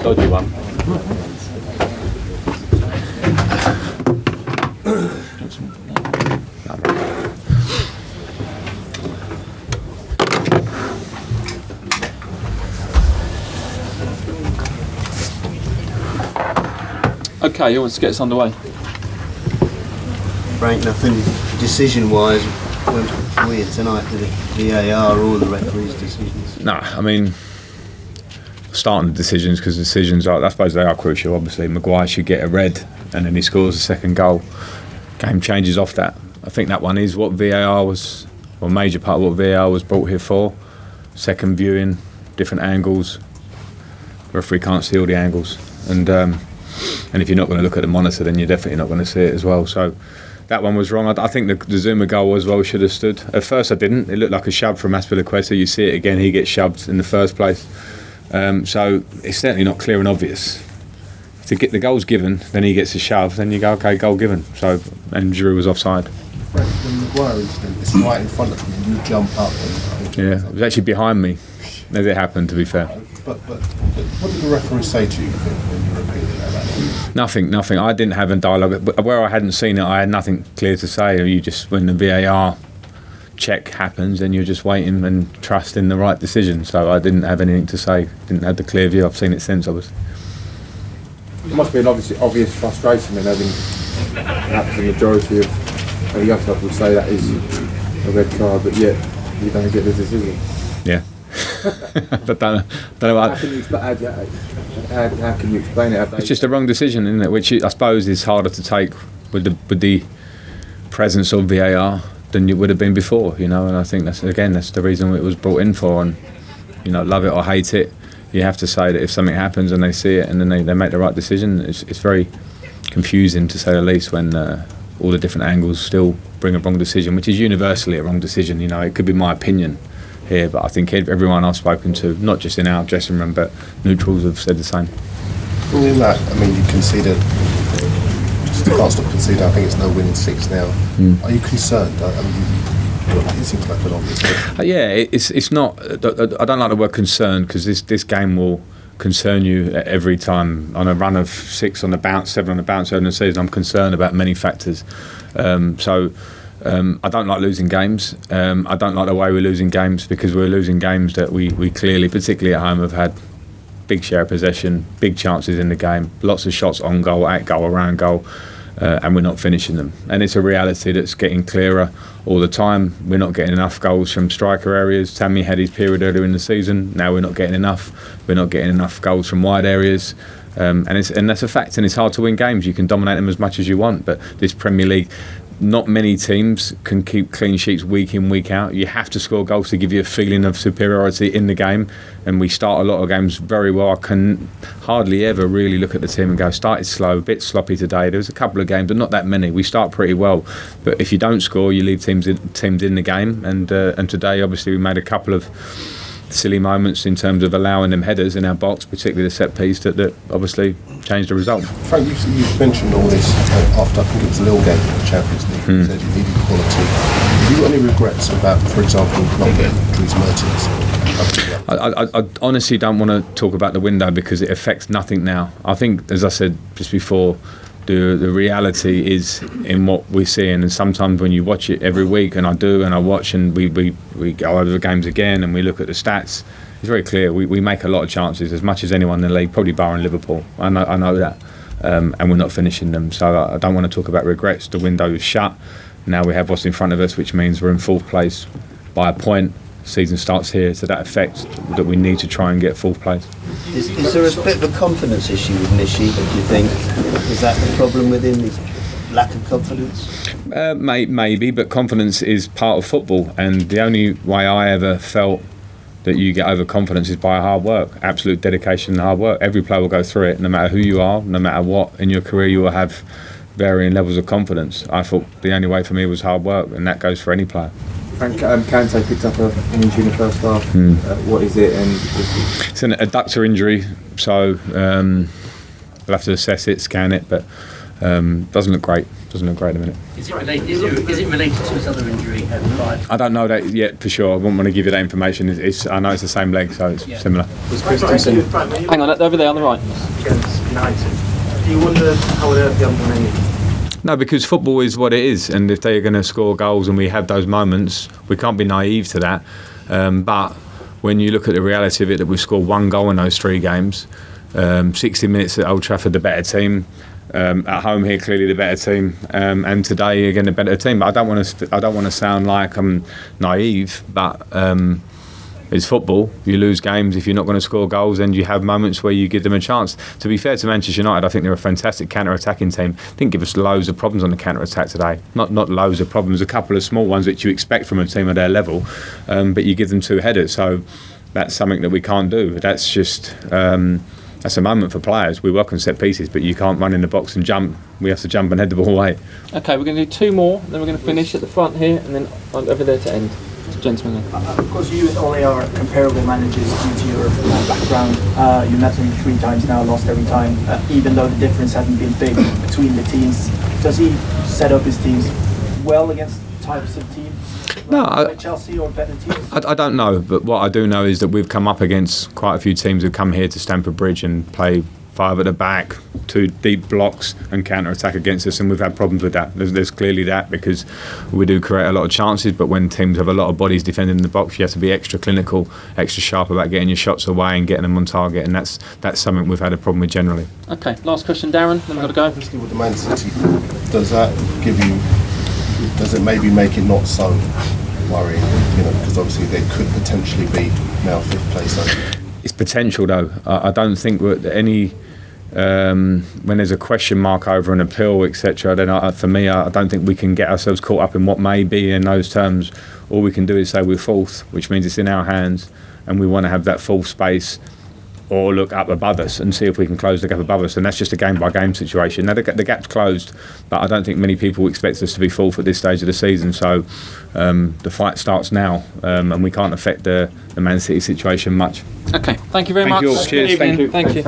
dodgy one. Okay, who wants to get us underway? Frank, nothing decision-wise went weird tonight, did it? VAR or the referee's decisions? No, I mean, starting the decisions, because decisions are, I suppose they are crucial. Obviously, Maguire should get a red, and then he scores a second goal. Game changes off that. I think that one is what VAR was, or a major part of what VAR was brought here for. Second viewing, different angles. Referee can't see all the angles, and if you're not going to look at the monitor, then you're definitely not going to see it as well. So that one was wrong. I think the Zuma goal as well should have stood. At first I didn't. It looked like a shove from Azpilicueta. You see it again, he gets shoved in the first place. So it's certainly not clear and obvious. To get the goals given, then he gets a shove, then you go, okay, goal given. So, and Giroud was offside. Right, the Maguire incident, it's right in front of you, you jump up. Yeah, it was actually behind me, as it happened, to be fair. But what did the referee say to you when you were appealing that? Nothing. I didn't have a dialogue. Where I hadn't seen it, I had nothing clear to say. You just, when the VAR check happens, then you're just waiting and trusting the right decision. So I didn't have anything to say. Didn't have the clear view. I've seen it since, obviously. There must be an obvious frustration in having perhaps the majority of young people would say that is a red card, but yet you don't get the decision. Yeah. But don't know how can you explain it? It's just a wrong decision, isn't it? Which I suppose is harder to take with the presence of VAR than it would have been before, you know. And I think that's the reason it was brought in for. And you know, love it or hate it, you have to say that if something happens and they see it and then they make the right decision, it's very confusing to say the least when all the different angles still bring a wrong decision, which is universally a wrong decision. You know, it could be my opinion here, but I think everyone I've spoken to, not just in our dressing room, but neutrals have said the same. Well, in that, I mean, you conceded, just can't stop conceding. I think it's no win in 6 now. Are you concerned? I mean, it seems like an obvious. Yeah, it's not. I don't like the word concerned, because this game will concern you every time. On a run of 6 on the bounce, 7 on the bounce over the season, I'm concerned about many factors. I don't like losing games. I don't like the way we're losing games, because we're losing games that we clearly, particularly at home, have had big share of possession, big chances in the game, lots of shots on goal, at goal, around goal, and we're not finishing them. And it's a reality that's getting clearer all the time. We're not getting enough goals from striker areas. Tammy had his period earlier in the season. Now we're not getting enough. We're not getting enough goals from wide areas. And that's a fact, and it's hard to win games. You can dominate them as much as you want, but this Premier League, not many teams can keep clean sheets week in, week out. You have to score goals to give you a feeling of superiority in the game, and we start a lot of games very well. I can hardly ever really look at the team and go, started slow, a bit sloppy today. There was a couple of games, but not that many. We start pretty well, but if you don't score, you leave teams in the game, and today obviously we made a couple of silly moments in terms of allowing them headers in our box, particularly the set piece, that obviously changed the result. Frank, you mentioned all this after, I think it was a little game in the Champions League. You said you needed quality. Have you got any regrets about, for example, not getting Dries Mertens? I honestly don't want to talk about the window, because it affects nothing now. I think, as I said just before, the reality is in what we're seeing, and sometimes when you watch it every week, and I do, and I watch, and we go over the games again and we look at the stats, it's very clear we make a lot of chances, as much as anyone in the league, probably barring Liverpool. I know that, and we're not finishing them. So I don't want to talk about regrets. The window is shut. Now we have what's in front of us, which means we're in 4th place by a point. Season starts here, to that effect, that we need to try and get 4th place. Is there a bit of a confidence issue with Nishi, do you think? Is that the problem with him, his lack of confidence? Maybe, but confidence is part of football, and the only way I ever felt that you get overconfidence is by hard work, absolute dedication and hard work. Every player will go through it, no matter who you are, no matter what in your career, you will have varying levels of confidence. I thought the only way for me was hard work, and that goes for any player. Frank, Kante picked up an injury in the first half. What is it? And it's an adductor injury, so we'll have to assess it, scan it, but Doesn't look great. Doesn't look great at the minute. Is it related to his other injury? I don't know that yet for sure. I wouldn't want to give you that information. I know it's the same leg, so it's similar. Hang on, over there on the right. Against United. Do you wonder how on earth they haven't done anything? No, because football is what it is, and if they're going to score goals and we have those moments, we can't be naive to that. But when you look at the reality of it, that we've scored 1 goal in those 3 games, 60 minutes at Old Trafford, the better team. At home here, clearly the better team, and today again the better team. But I don't want to sound like I'm naive, but it's football. You lose games if you're not going to score goals, and you have moments where you give them a chance. To be fair to Manchester United, I think they're a fantastic counter-attacking team. Didn't give us loads of problems on the counter-attack today. Not loads of problems. A couple of small ones which you expect from a team of their level, but you give them 2 headers. So that's something that we can't do. That's just. That's a moment for players. We work on set pieces, but you can't run in the box and jump. We have to jump and head the ball away. Okay, we're going to do 2 more, then we're going to finish at the front here, and then over there to end. Gentlemen. Of course, you and Ole are comparable managers due to your background. You met him 3 times now, lost every time, even though the difference hasn't been big between the teams. Does he set up his teams well against types of teams? Like Chelsea or better teams? I don't know, but what I do know is that we've come up against quite a few teams who've come here to Stamford Bridge and play 5 at the back, 2 deep blocks and counter-attack against us, and we've had problems with that. There's clearly that, because we do create a lot of chances, but when teams have a lot of bodies defending in the box, you have to be extra clinical, extra sharp about getting your shots away and getting them on target, and that's something we've had a problem with generally. Okay, last question, Darren, then we've got to go. Obviously with the Man City, does it maybe make it not so worrying, because obviously they could potentially be now 5th place over? It's potential though. I don't think any when there's a question mark over an appeal, etc. Then for me, I don't think we can get ourselves caught up in what may be in those terms. All we can do is say we're 4th, which means it's in our hands, and we want to have that 4th space, or look up above us and see if we can close the gap above us, and that's just a game-by-game situation. Now the gap's closed, but I don't think many people expect us to be 4th at this stage of the season, so the fight starts now, and we can't affect the Man City situation much. Okay, thank you very much. Cheers. Thank you.